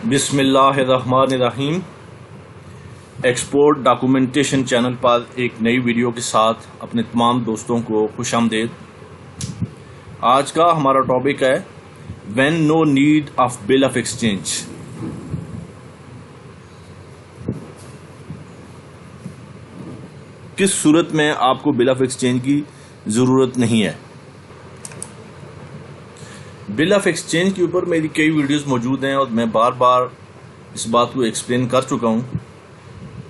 बिस्मिल्लाहिर्रहमानिर्रहीम। Export documentation channel पर एक नई वीडियो के साथ अपने तमाम दोस्तों को खुशामदीद। आज का हमारा टॉपिक है when no need of bill of exchange. किस सूरत में आपको बिल ऑफ एक्सचेंज की ज़रूरत नहीं है। बिल ऑफ एक्सचेंज के ऊपर मेरी कई वीडियोस मौजूद हैं और मैं बार बार इस बात को एक्सप्लेन कर चुका हूं,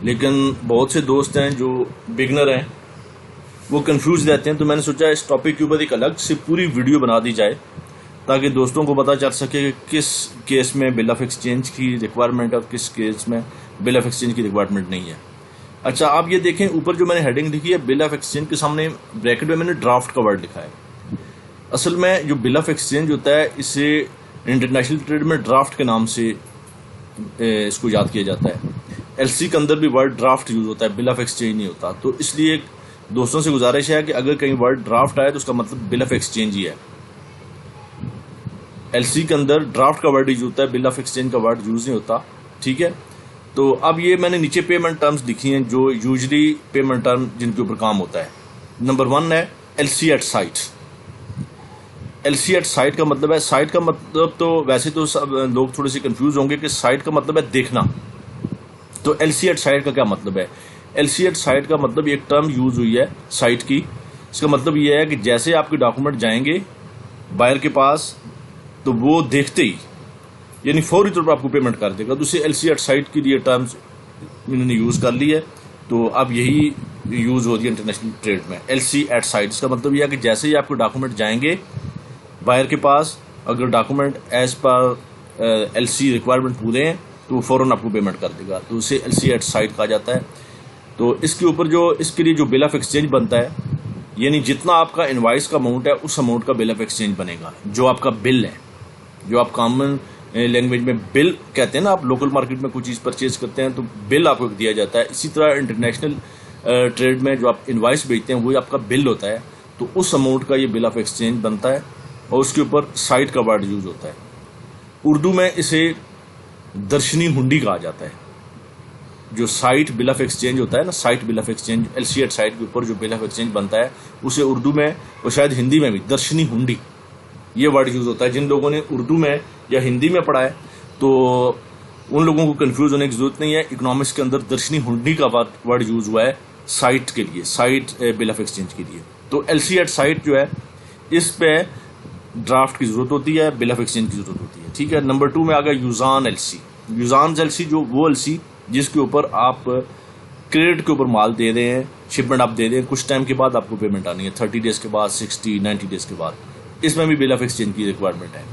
लेकिन बहुत से दोस्त हैं जो बिगनर हैं, वो कंफ्यूज रहते हैं। तो मैंने सोचा इस टॉपिक के ऊपर एक अलग से पूरी वीडियो बना दी जाए ताकि दोस्तों को पता चल सके कि किस केस में बिल ऑफ एक्सचेंज की रिक्वायरमेंट है और किस केस में बिल ऑफ एक्सचेंज की रिक्वायरमेंट नहीं है। अच्छा, आप ये देखें, ऊपर जो मैंने हेडिंग लिखी है बिल ऑफ एक्सचेंज के सामने ब्रैकेट में मैंने ड्राफ्ट का वर्ड लिखा है। असल में जो बिल ऑफ एक्सचेंज होता है इसे इंटरनेशनल ट्रेड में ड्राफ्ट के नाम से इसको याद किया जाता है। एलसी के अंदर भी वर्ड ड्राफ्ट यूज होता है, बिल ऑफ एक्सचेंज नहीं होता। तो इसलिए दोस्तों से गुजारिश है कि अगर कहीं वर्ड ड्राफ्ट आए तो उसका मतलब बिल ऑफ एक्सचेंज ही है। एलसी के अंदर ड्राफ्ट का वर्ड यूज होता है, बिल ऑफ एक्सचेंज का वर्ड यूज नहीं होता। ठीक है, तो अब ये मैंने नीचे पेमेंट टर्म्स लिखी हैं जो यूजली पेमेंट टर्म जिनके ऊपर काम होता है। नंबर 1 है LC at sight. LC at sight का मतलब है, साइट का मतलब तो वैसे तो सब लोग थोड़े से कंफ्यूज होंगे कि साइट का मतलब है देखना। तो एलसी एट साइट का क्या मतलब है? एलसी एट साइट का मतलब एक टर्म यूज हुई है साइट की। इसका मतलब यह है कि जैसे आपके डॉक्यूमेंट जाएंगे बायर के पास तो वो देखते ही यानी फौरी तौर पर आपको पेमेंट कर देगा। तो उसे एलसी एट साइट के लिए टर्म्स इन्होंने यूज कर ली है। तो अब यही यूज हो रही है इंटरनेशनल ट्रेड में, एलसी एट साइट। इसका मतलब यह है कि जैसे ही आपके डॉक्यूमेंट जाएंगे बायर के पास, अगर डॉक्यूमेंट एज पर एलसी रिक्वायरमेंट पूरे हैं तो फौरन आपको पेमेंट कर देगा। तो उसे एलसी एट साइट कहा जाता है। तो इसके ऊपर जो इसके लिए जो बिल ऑफ एक्सचेंज बनता है, यानी जितना आपका इनवाइस का अमाउंट है उस अमाउंट का बिल ऑफ एक्सचेंज बनेगा। जो आपका बिल है, जो आप कॉमन लैंग्वेज में बिल कहते हैं ना, आप लोकल मार्केट में कोई चीज़ परचेज करते हैं तो बिल आपको दिया जाता है। इसी तरह इंटरनेशनल ट्रेड में जो आप इनवाइस भेजते हैं वही आपका बिल होता है। तो उस अमाउंट का ये बिल ऑफ एक्सचेंज बनता है और उसके ऊपर साइट का वर्ड यूज होता है। उर्दू में इसे दर्शनी हुंडी कहा जाता है। जो साइट बिल ऑफ एक्सचेंज होता है ना, sight bill of exchange, LC at sight के ऊपर जो बिल ऑफ एक्सचेंज बनता है उसे उर्दू में और शायद हिंदी में भी दर्शनी हुंडी ये वर्ड यूज होता है। जिन लोगों ने उर्दू में या हिंदी में पढ़ा है तो उन लोगों को कंफ्यूज होने की जरूरत नहीं है। इकोनॉमिक्स के अंदर दर्शनी हुंडी का वर्ड यूज हुआ है साइट के लिए, साइट बिल ऑफ एक्सचेंज के लिए। तो एलसी एट साइट जो है इस पे ड्राफ्ट की जरूरत होती है, बिल ऑफ एक्सचेंज की जरूरत होती है। ठीक है, नंबर 2 में आ गया यूजान एलसी। यूजान एलसी जो वो एलसी जिसके ऊपर आप क्रेडिट के ऊपर माल दे रहे हैं, शिपमेंट आप दे रहे हैं, कुछ टाइम के बाद आपको पेमेंट आनी है, 30 डेज के बाद, 60, 90 डेज के बाद। इसमें भी बिल ऑफ एक्सचेंज की रिक्वायरमेंट है।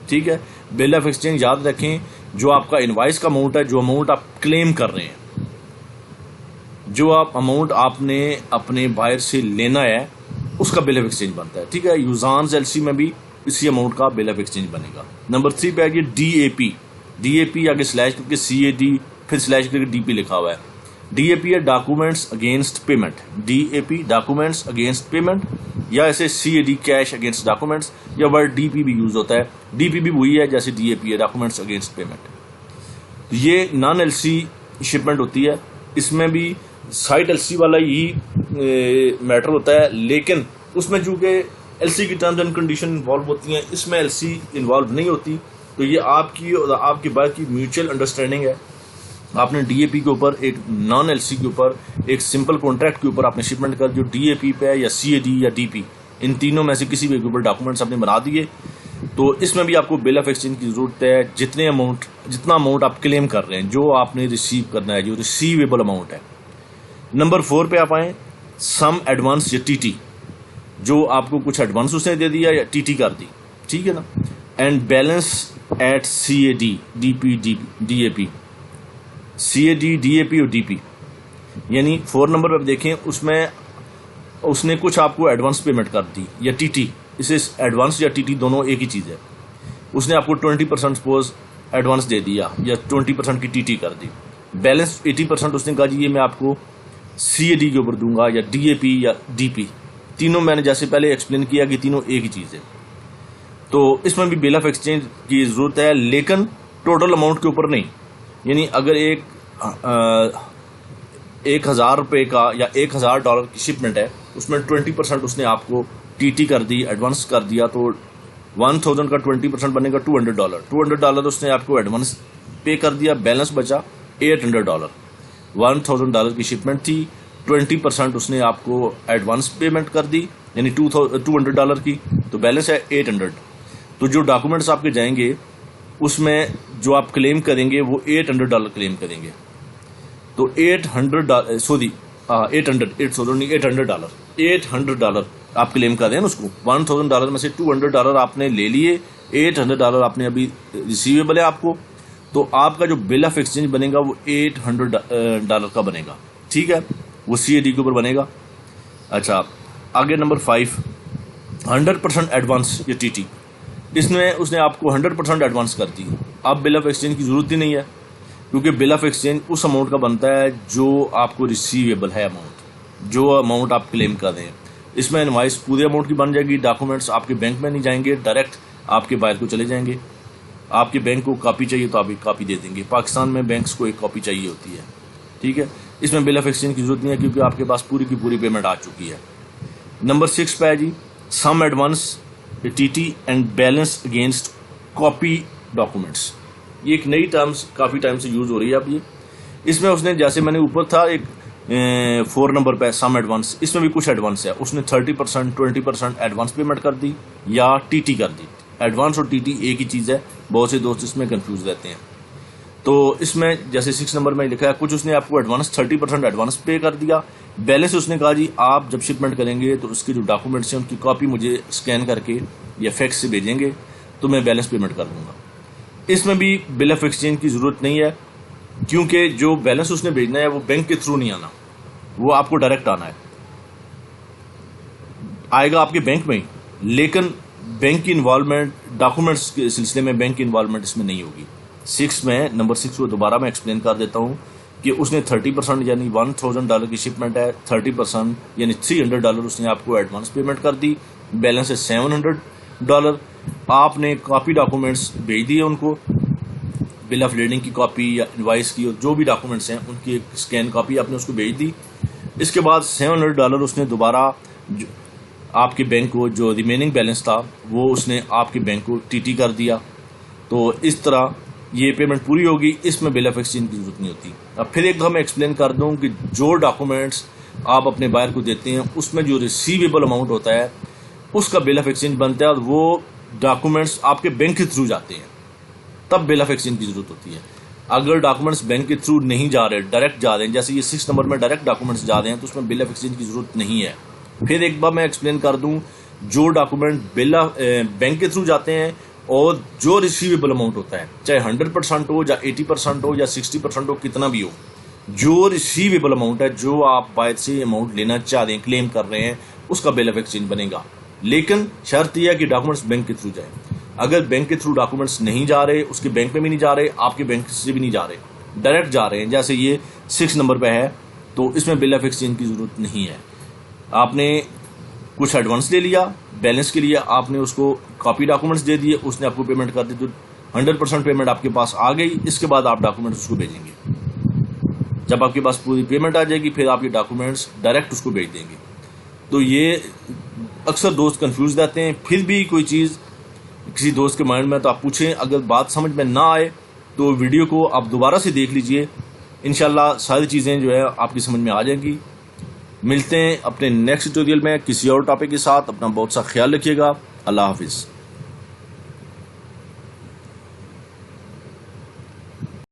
ठीक है, बिल ऑफ एक्सचेंज याद रखें, जो आपका इनवाइस का अमाउंट है, जो अमाउंट आप क्लेम कर रहे हैं, जो आप अमाउंट आपने अपने बायर से लेना है उसका बिल ऑफ एक्सचेंज बनता है। ठीक है, यूजान एलसी में भी इसी अमाउंट का बिल ऑफ एक्सचेंज बनेगा। नंबर 3 पे आ गया डीएपी। डीएपी आगे स्लैश करके सीएडी फिर स्लैश करके डीपी लिखा हुआ है। डीएपी है documents against payment. DAP documents against payment, या ऐसे सीएडी कैश अगेंस्ट डॉक्यूमेंट्स, या वर्ड डीपी भी यूज होता है। डीपी भी वही है जैसे डीएपी है, डॉक्यूमेंट्स अगेंस्ट पेमेंट। ये नॉन एलसी शिपमेंट होती है, इसमें भी साइट एलसी वाला ही मैटर होता है, लेकिन उसमें चूंकि एलसी की टर्म्स एंड कंडीशन इन्वॉल्व होती हैं, इसमें एलसी इन्वॉल्व नहीं होती। तो ये आपकी और आपके बायर की म्यूचुअल अंडरस्टैंडिंग है। आपने डीएपी के ऊपर, एक नॉन एलसी के ऊपर, एक सिंपल कॉन्ट्रैक्ट के ऊपर आपने शिपमेंट कर, जो डीएपी पे है या सीएडी या डीपी, इन तीनों में से किसी भी के ऊपर डॉक्यूमेंट्स आपने बना दिए, तो इसमें भी आपको बिल ऑफ एक्सचेंज की जरूरत है। जितना अमाउंट आप क्लेम कर रहे हैं, जो आपने रिसीव करना है, जो रिसीवेबल अमाउंट है। नंबर 4 पे आप आए, सम एडवांस या टीटी, जो आपको कुछ एडवांस उसने दे दिया या टीटी कर दी। ठीक है ना। And balance at CAD, DP, DAP, CAD, DAP और डीपी, यानी 4 नंबर पर देखें, उसमें उसने कुछ आपको एडवांस पेमेंट कर दी या टीटी। इसे एडवांस या टीटी दोनों एक ही चीज है। उसने आपको 20% सपोज एडवांस दे दिया या 20% की टीटी कर दी। बैलेंस 80% उसने कहा जी ये मैं आपको सीएडी के ऊपर दूंगा या डीएपी या डीपी। तीनों मैंने जैसे पहले एक्सप्लेन किया कि तीनों एक ही चीज है। तो इसमें भी बिल ऑफ एक्सचेंज की जरूरत है, लेकिन टोटल अमाउंट के ऊपर नहीं। यानी अगर 1,000 रुपये का या $1,000 की शिपमेंट है, उसमें 20% उसने आपको टीटी कर दी, एडवांस कर दिया, तो 1,000 का 20% बनेगा $200। $200 उसने आपको एडवांस पे कर दिया, बैलेंस बचा $800। $1,000 की शिपमेंट थी, 20% उसने आपको एडवांस पेमेंट कर दी यानी $200 की, तो बैलेंस है 800। तो जो डॉक्यूमेंट्स आपके जाएंगे उसमें जो आप क्लेम करेंगे वो $800 क्लेम करेंगे। तो $800 आप क्लेम कर रहे हैं उसको। $1,000 में से $200 आपने ले लिए, $800 आपने अभी रिसीवेबल है आपको, तो आपका जो बिल ऑफ एक्सचेंज बनेगा वो $800 का बनेगा। ठीक है, वो CAD के ऊपर बनेगा। अच्छा, आगे नंबर 5, 100% एडवांस या TT। इसमें उसने आपको 100% एडवांस कर दी। अब बिल ऑफ एक्सचेंज की जरूरत ही नहीं है, क्योंकि बिल ऑफ एक्सचेंज उस अमाउंट का बनता है जो आपको रिसीवेबल है, अमाउंट जो अमाउंट आप क्लेम कर रहे हैं। इसमें इनवाइस पूरे अमाउंट की बन जाएगी, डॉक्यूमेंट्स आपके बैंक में नहीं जाएंगे, डायरेक्ट आपके बायर को चले जाएंगे। आपके बैंक को कॉपी चाहिए तो आप एक कॉपी दे देंगे। पाकिस्तान में बैंक्स को एक कॉपी चाहिए होती है। ठीक है, इसमें बिल ऑफ एक्सचेंज की जरूरत नहीं है, क्योंकि आपके पास पूरी की पूरी पेमेंट आ चुकी है। नंबर 6 पे है जी, some advance TT and balance against copy documents. ये एक नई टर्म्स काफ़ी टाइम से यूज हो रही है अब ये। इसमें उसने, जैसे मैंने ऊपर था एक 4 नंबर पे सम एडवांस, इसमें भी कुछ एडवांस है। उसने 30%, 20% एडवांस पेमेंट कर दी या TT कर दी। एडवांस और TT एक ही चीज़ है, बहुत से दोस्त इसमें कंफ्यूज रहते हैं। तो इसमें जैसे 6 नंबर में लिखा है, कुछ उसने आपको एडवांस 30% एडवांस पे कर दिया। बैलेंस उसने कहा जी आप जब शिपमेंट करेंगे तो उसके जो डॉक्यूमेंट्स हैं उनकी कॉपी मुझे स्कैन करके या फैक्स से भेजेंगे तो मैं बैलेंस पेमेंट कर दूंगा। इसमें भी बिल ऑफ एक्सचेंज की जरूरत नहीं है, क्योंकि जो बैलेंस उसने भेजना है वो बैंक के थ्रू नहीं आना, वो आपको डायरेक्ट आना है, आएगा आपके बैंक में ही। लेकिन बैंक की इन्वॉल्वमेंट डॉक्यूमेंट्स के सिलसिले में बैंक की इन्वॉल्वमेंट इसमें नहीं होगी। 6 में नंबर 6 को दोबारा मैं एक्सप्लेन कर देता हूं कि उसने 30% यानी $1,000 की शिपमेंट है, 30% यानी $300 उसने आपको एडवांस पेमेंट कर दी, बैलेंस है $700। आपने कॉपी डॉक्यूमेंट्स भेज दिए उनको, बिल ऑफ लीडिंग की कॉपी या इनवाइस की, और जो भी डॉक्यूमेंट्स हैं उनकी एक स्कैन कॉपी आपने उसको भेज दी। इसके बाद $700 उसने दोबारा आपके बैंक को, जो रिमेनिंग बैलेंस था वो उसने आपके बैंक को TT कर दिया। तो इस तरह ये पेमेंट पूरी होगी, इसमें बिल ऑफ एक्सचेंज की जरूरत नहीं होती। अब फिर एक दफा मैं एक्सप्लेन कर दूं कि जो डॉक्यूमेंट्स आप अपने बायर को देते हैं उसमें जो रिसीवेबल अमाउंट होता है उसका बिल ऑफ एक्सचेंज बनता है, और वो डॉक्यूमेंट्स आपके बैंक के थ्रू जाते हैं, तब बिल ऑफ एक्सचेंज की जरूरत होती है। अगर डॉक्यूमेंट्स बैंक के थ्रू नहीं जा रहे, डायरेक्ट जा रहे हैं, जैसे ये 6 नंबर में डायरेक्ट डॉक्यूमेंट्स जा रहे हैं, तो उसमें बिल ऑफ एक्सचेंज की जरूरत नहीं है। फिर एक बार मैं एक्सप्लेन कर दूं, जो डॉक्यूमेंट बिल बैंक के थ्रू जाते हैं और जो रिसीवेबल अमाउंट होता है, चाहे 100% हो या 80% हो या 60% हो, कितना भी हो, जो रिसीवेबल अमाउंट है, जो आप बायर से अमाउंट लेना चाह रहे हैं, क्लेम कर रहे हैं, उसका बिल ऑफ एक्सचेंज बनेगा। लेकिन शर्त यह है कि डॉक्यूमेंट्स बैंक के थ्रू जाए। अगर बैंक के थ्रू डॉक्यूमेंट्स नहीं जा रहे, उसके बैंक में भी नहीं जा रहे, आपके बैंक से भी नहीं जा रहे, डायरेक्ट जा रहे हैं, जैसे ये 6 नंबर पे है, तो इसमें बिल ऑफ एक्सचेंज की जरूरत नहीं है। आपने कुछ एडवांस ले लिया, बैलेंस के लिए आपने उसको कॉपी डॉक्यूमेंट्स दे दिए, उसने आपको पेमेंट कर दी, तो 100% पेमेंट आपके पास आ गई। इसके बाद आप डॉक्यूमेंट्स उसको भेजेंगे। जब आपके पास पूरी पेमेंट आ जाएगी, फिर आप ये डॉक्यूमेंट्स डायरेक्ट उसको भेज देंगे। तो ये अक्सर दोस्त कंफ्यूज रहते हैं। फिर भी कोई चीज़ किसी दोस्त के माइंड में तो आप पूछें, अगर बात समझ में ना आए तो वीडियो को आप दोबारा से देख लीजिए, इंशाल्लाह सारी चीज़ें जो है आपकी समझ में आ जाएंगी। मिलते हैं अपने नेक्स्ट ट्यूटोरियल में किसी और टॉपिक के साथ। अपना बहुत सा ख्याल रखिएगा। अल्लाह हाफिज़।